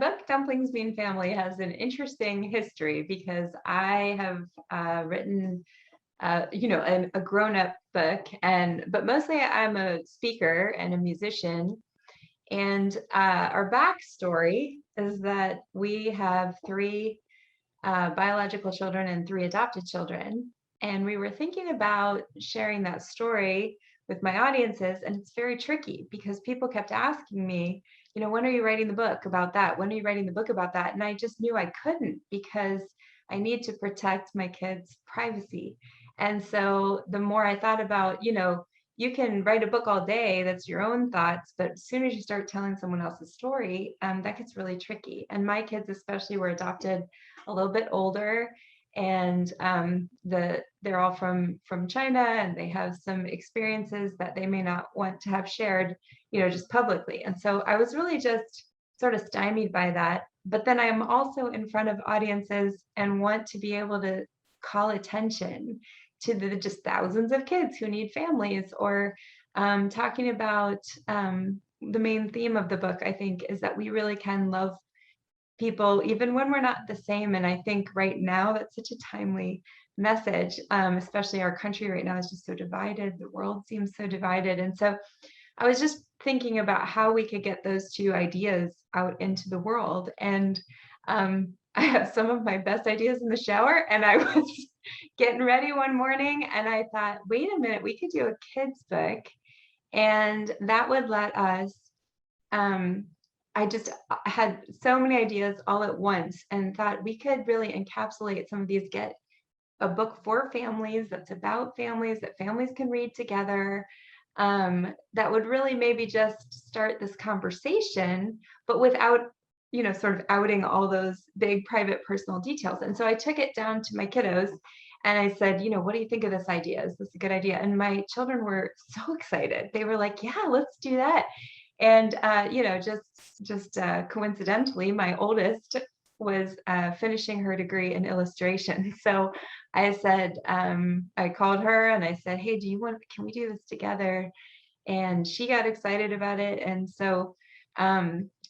Book Dumplings Mean Family has an interesting history because I have written, a grown-up book, but mostly I'm a speaker and a musician. And our backstory is that we have three biological children and three adopted children. And we were thinking about sharing that story with my audiences. And it's very tricky because people kept asking me, when are you writing the book about that? When are you writing the book about that? And I just knew I couldn't because I need to protect my kids' privacy. And so the more I thought about, you can write a book all day, that's your own thoughts, but as soon as you start telling someone else's story, that gets really tricky. And my kids especially were adopted a little bit older, and they're all from China, and they have some experiences that they may not want to have shared, just publicly. And so I was really just sort of stymied by that. But then I am also in front of audiences and want to be able to call attention to the just thousands of kids who need families, or talking about the main theme of the book, I think, is that we really can love people even when we're not the same. And I think right now that's such a timely message, especially our country right now is just so divided. The world seems so divided. And so I was just thinking about how we could get those two ideas out into the world. And I have some of my best ideas in the shower, and I was getting ready one morning and I thought, wait a minute, we could do a kids book, and that would let us, I just had so many ideas all at once and thought we could really encapsulate some of these, get a book for families that's about families, that families can read together, that would really maybe just start this conversation, but without, sort of outing all those big private personal details. And so I took it down to my kiddos and I said, what do you think of this idea? Is this a good idea? And my children were so excited. They were like, yeah, let's do that. And just coincidentally, my oldest was finishing her degree in illustration. So I said, I called her and I said, hey, can we do this together? And she got excited about it. And so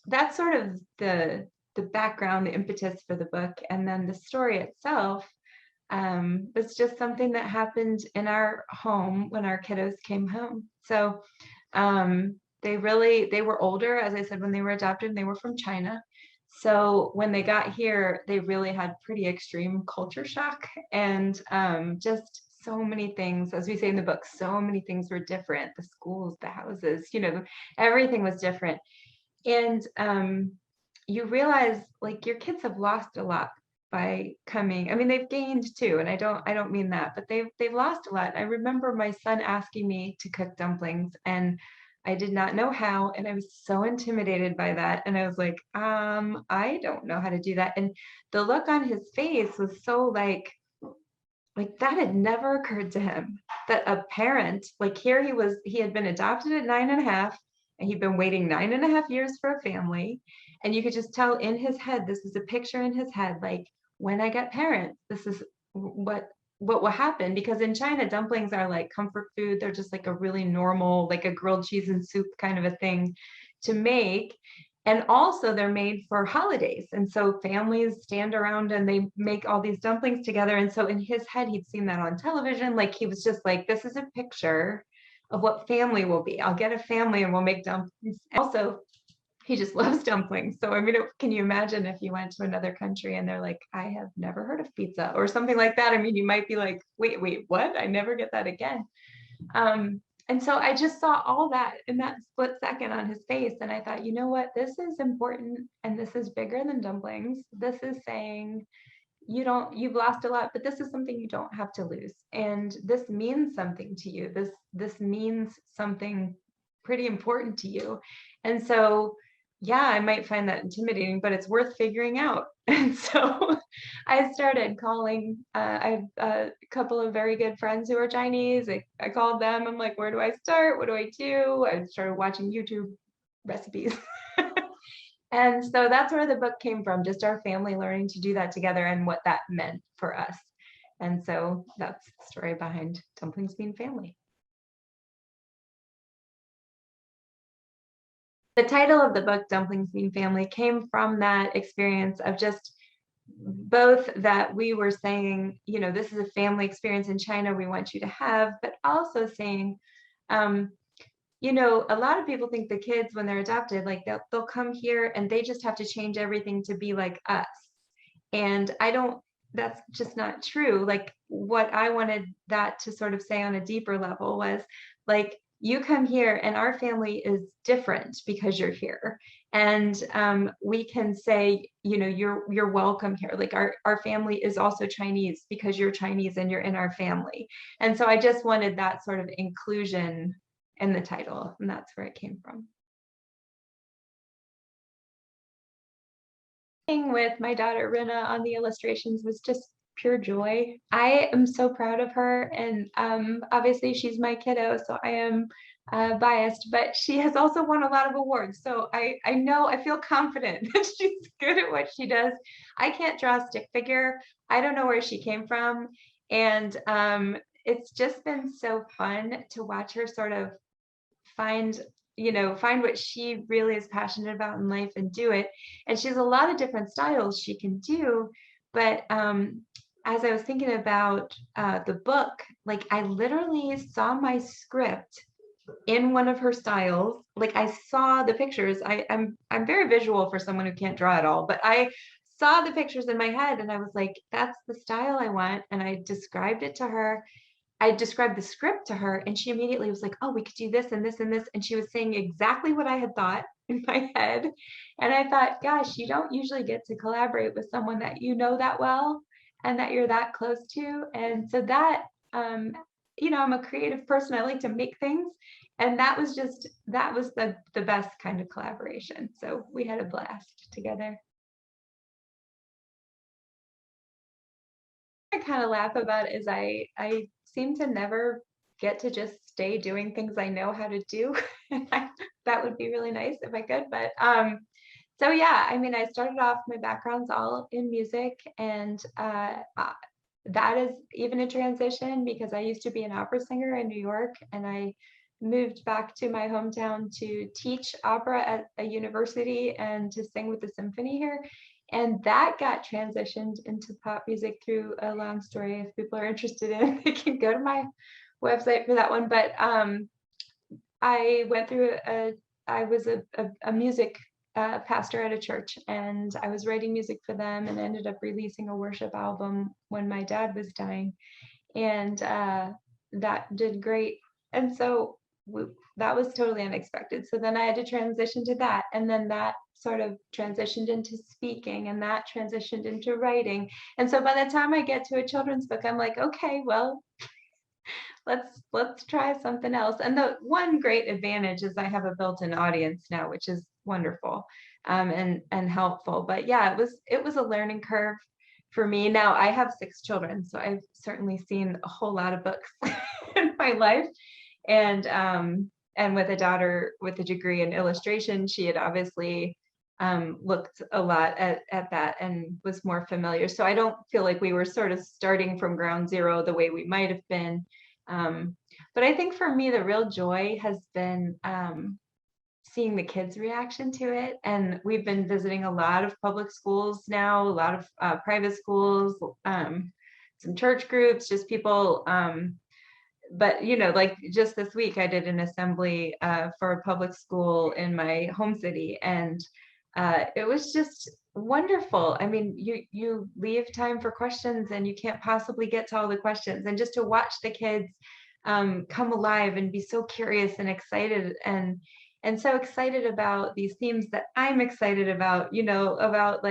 that's sort of the background, the impetus for the book. And then the story itself was just something that happened in our home when our kiddos came home. So they were older, as I said, when they were adopted, and they were from China. So when they got here, they really had pretty extreme culture shock, and just so many things, as we say in the book, so many things were different. The schools, the houses, everything was different. And you realize, like, your kids have lost a lot by coming. I mean, they've gained too, and I don't mean that, but they've lost a lot. I remember my son asking me to cook dumplings, and I did not know how, and I was so intimidated by that. And I was like, I don't know how to do that. And the look on his face was so like that had never occurred to him, that a parent, like, he had been adopted at 9.5, and he'd been waiting 9.5 years for a family. And you could just tell in his head, this was a picture in his head, like, when I get parents, this is what will happen. Because in China, dumplings are like comfort food. They're just like a really normal, like a grilled cheese and soup kind of a thing to make. And also they're made for holidays. And so families stand around and they make all these dumplings together. And so in his head, he'd seen that on television. Like, he was just like, this is a picture of what family will be. I'll get a family and we'll make dumplings. Also, he just loves dumplings. So, I mean, can you imagine if you went to another country and they're like, I have never heard of pizza or something like that? I mean, you might be like, wait, what? I never get that again. And so I just saw all that in that split second on his face. And I thought, you know what? This is important, and this is bigger than dumplings. This is saying, you've lost a lot, but this is something you don't have to lose. And this means something to you. This means something pretty important to you. And so, yeah, I might find that intimidating, but it's worth figuring out. And so I started calling, I have a couple of very good friends who are Chinese. I called them. I'm like, where do I start? What do I do? I started watching YouTube recipes. And so that's where the book came from, just our family learning to do that together and what that meant for us. And so that's the story behind Dumplings Mean Family. The title of the book, Dumplings Mean Family, came from that experience of just both that we were saying, this is a family experience in China we want you to have, but also saying, um, a lot of people think the kids when they're adopted, like they'll come here and they just have to change everything to be like us. And that's just not true. Like what I wanted that to sort of say on a deeper level was like, you come here and our family is different because you're here. And we can say, you're welcome here. Like our family is also Chinese because you're Chinese and you're in our family. And so I just wanted that sort of inclusion in the title, and that's where it came from. With my daughter Rina on the illustrations was just pure joy. I am so proud of her, and obviously she's my kiddo, so I am biased, but she has also won a lot of awards. So I know, I feel confident that she's good at what she does. I can't draw a stick figure. I don't know where she came from, and it's just been so fun to watch her sort of find find what she really is passionate about in life and do it. And she has a lot of different styles she can do, but as I was thinking about the book, like I literally saw my script in one of her styles. Like I saw the pictures. I'm very visual for someone who can't draw at all, but I saw the pictures in my head and I was like, that's the style I want. And I described it to her. I described the script to her and she immediately was like, oh, we could do this and this and this. And she was saying exactly what I had thought in my head. And I thought, gosh, you don't usually get to collaborate with someone that you know that well and that you're that close to. And so that, I'm a creative person. I like to make things. And that was the best kind of collaboration. So we had a blast together. I kind of laugh about is I seem to never get to just stay doing things I know how to do. That would be really nice if I could. But so yeah, I mean, I started off, my background's all in music, and that is even a transition because I used to be an opera singer in New York, and I moved back to my hometown to teach opera at a university and to sing with the symphony here. And that got transitioned into pop music through a long story. If people are interested in, they can go to my website for that one. But I went through I was a music pastor at a church, and I was writing music for them and ended up releasing a worship album when my dad was dying. And that did great. And so that was totally unexpected. So then I had to transition to that. And then that sort of transitioned into speaking, and that transitioned into writing. And so by the time I get to a children's book, I'm like, okay, well, let's try something else. And the one great advantage is I have a built-in audience now, which is wonderful and helpful. But yeah, it was a learning curve for me. Now I have 6 children, so I've certainly seen a whole lot of books in my life. And with a daughter with a degree in illustration, she had obviously looked a lot at that and was more familiar. So I don't feel like we were sort of starting from ground zero the way we might have been. But I think for me, the real joy has been seeing the kids' reaction to it. And we've been visiting a lot of public schools now, a lot of private schools, some church groups, just people. But like just this week, I did an assembly for a public school in my home city, and it was just wonderful. I mean, you leave time for questions, and you can't possibly get to all the questions. And just to watch the kids come alive and be so curious and excited, and so excited about these themes that I'm excited about, about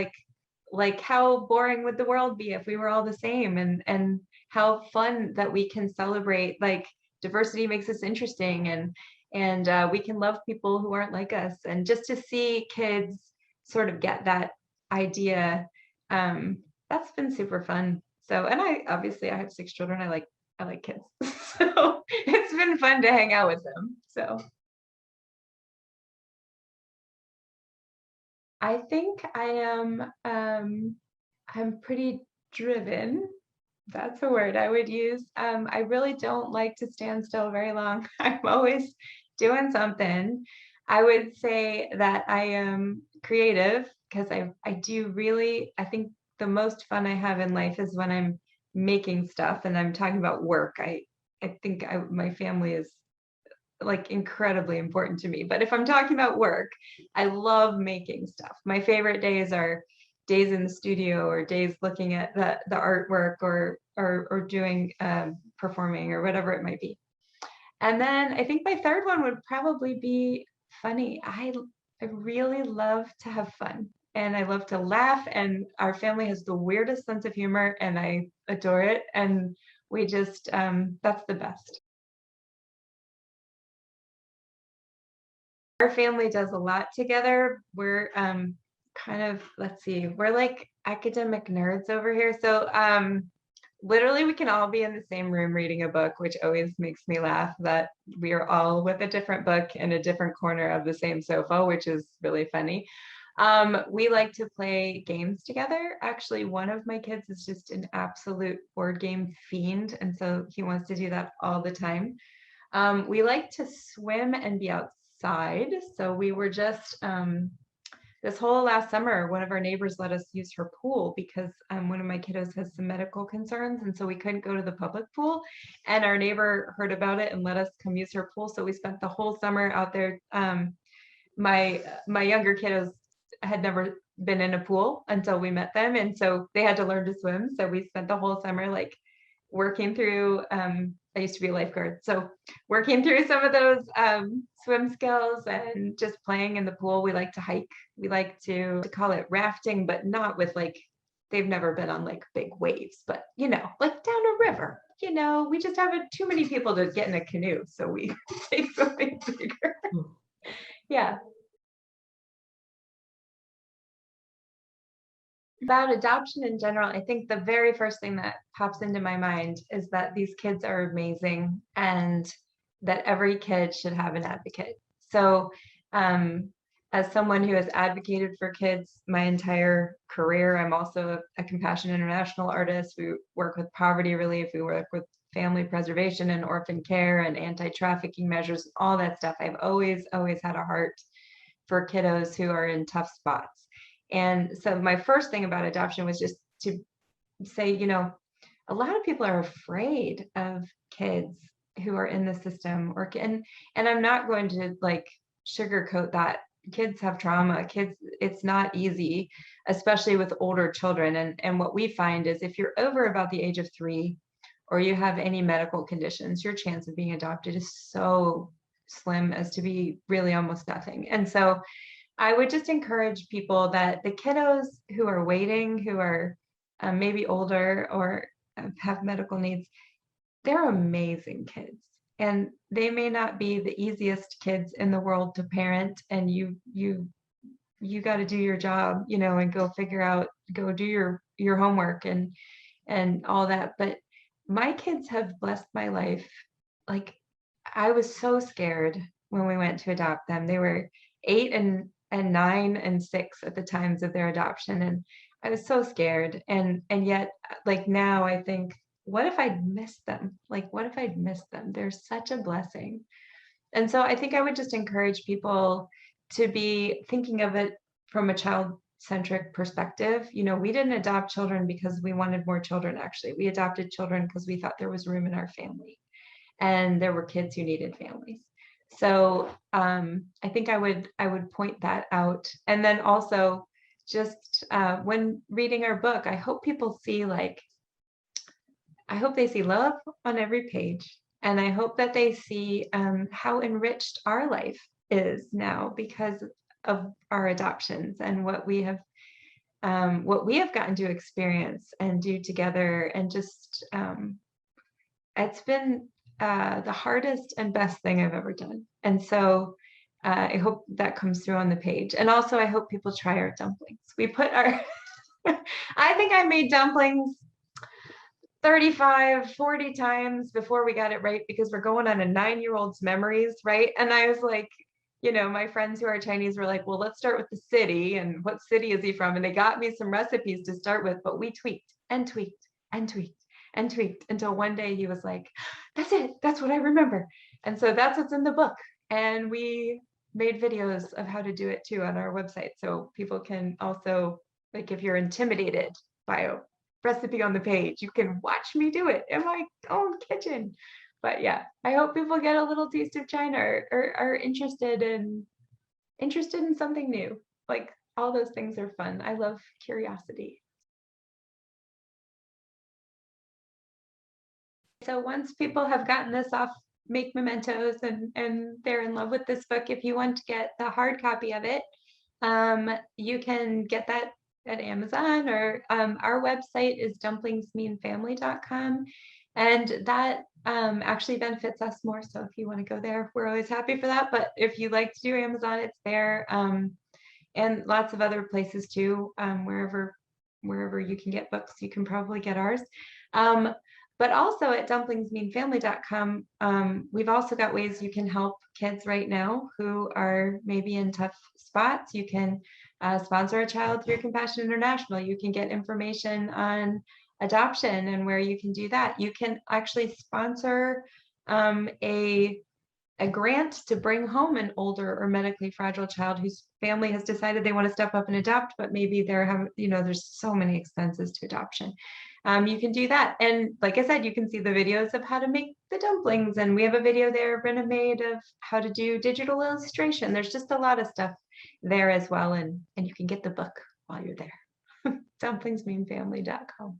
like how boring would the world be if we were all the same, and how fun that we can celebrate, like diversity makes us interesting, and we can love people who aren't like us. And just to see kids sort of get that idea, that's been super fun. So, and I have 6 children. I like kids. So it's been fun to hang out with them. So I think I'm pretty driven. That's a word I would use. I really don't like to stand still very long. I'm always doing something. I would say that I am creative because I do really, I think the most fun I have in life is when I'm making stuff and I'm talking about work. I think my family is like incredibly important to me. But if I'm talking about work, I love making stuff. My favorite days are days in the studio or days looking at the artwork or doing performing or whatever it might be. And then I think my third one would probably be funny. I really love to have fun and I love to laugh, and our family has the weirdest sense of humor and I adore it. And we just that's the best. Our family does a lot together. We're kind of, let's see, we're like academic nerds over here. So literally we can all be in the same room reading a book, which always makes me laugh that we are all with a different book in a different corner of the same sofa, which is really funny. We like to play games together. Actually, one of my kids is just an absolute board game fiend, and so he wants to do that all the time. We like to swim and be outside. So we were just this whole last summer, one of our neighbors let us use her pool because one of my kiddos has some medical concerns. And so we couldn't go to the public pool. And our neighbor heard about it and let us come use her pool. So we spent the whole summer out there. My younger kiddos had never been in a pool until we met them. And so they had to learn to swim. So we spent the whole summer like working through I used to be a lifeguard, so working through some of those swim skills and just playing in the pool. We like to hike. We like to call it rafting, but not with like, they've never been on like big waves, but like down a river. We just have too many people to get in a canoe, so we take something bigger. Yeah. About adoption in general, I think the very first thing that pops into my mind is that these kids are amazing and that every kid should have an advocate. So, as someone who has advocated for kids my entire career, I'm also a Compassion International artist. We work with poverty relief, we work with family preservation and orphan care and anti-trafficking measures, all that stuff. I've always had a heart for kiddos who are in tough spots. And so my first thing about adoption was just to say, a lot of people are afraid of kids who are in the system and I'm not going to like sugarcoat that. Kids have trauma. Kids, it's not easy, especially with older children. And what we find is if you're over about the age of 3 or you have any medical conditions, your chance of being adopted is so slim as to be really almost nothing. And so I would just encourage people that the kiddos who are waiting, who are maybe older or have medical needs, they're amazing kids. And they may not be the easiest kids in the world to parent, and you got to do your job, and go do your homework and all that. But my kids have blessed my life. Like, I was so scared when we went to adopt them. They were 8 and 9 and 6 at the times of their adoption, and I was so scared. And yet, like now, I think, what if I'd missed them? Like, what if I'd missed them? They're such a blessing. And so I think I would just encourage people to be thinking of it from a child-centric perspective. We didn't adopt children because we wanted more children, actually. We adopted children because we thought there was room in our family and there were kids who needed families. So I think I would point that out. And then also just when reading our book, I hope people see I hope they see love on every page. And I hope that they see how enriched our life is now because of our adoptions and what we have gotten to experience and do together. And just it's been the hardest and best thing I've ever done. And so I hope that comes through on the page. And also I hope people try our dumplings. We put our, I think I made dumplings 35, 40 times before we got it right because we're going on a 9-year-old's memories, right? And I was like, my friends who are Chinese were like, well, let's start with the city and what city is he from? And they got me some recipes to start with, but we tweaked and tweaked and tweaked and tweaked until one day he was like, that's it. That's what I remember. And so that's what's in the book. And we made videos of how to do it too on our website. So people can also, like if you're intimidated by a recipe on the page, you can watch me do it in my own kitchen. But yeah, I hope people get a little taste of China, or are interested in something new. Like all those things are fun. I love curiosity. So once people have gotten this off Make Mementos, and they're in love with this book, if you want to get the hard copy of it, you can get that at Amazon, or our website is dumplingsmeanfamily.com. And that actually benefits us more. So if you want to go there, we're always happy for that. But if you like to do Amazon, it's there. And lots of other places too. Wherever you can get books, you can probably get ours. But also at dumplingsmeanfamily.com, we've also got ways you can help kids right now who are maybe in tough spots. You can sponsor a child through Compassion International. You can get information on adoption and where you can do that. You can actually sponsor a grant to bring home an older or medically fragile child whose family has decided they want to step up and adopt, but maybe they're having, there's so many expenses to adoption. You can do that. And like I said, you can see the videos of how to make the dumplings. And we have a video there Brenna made of how to do digital illustration. There's just a lot of stuff there as well. And you can get the book while you're there. dumplingsmeanfamily.com.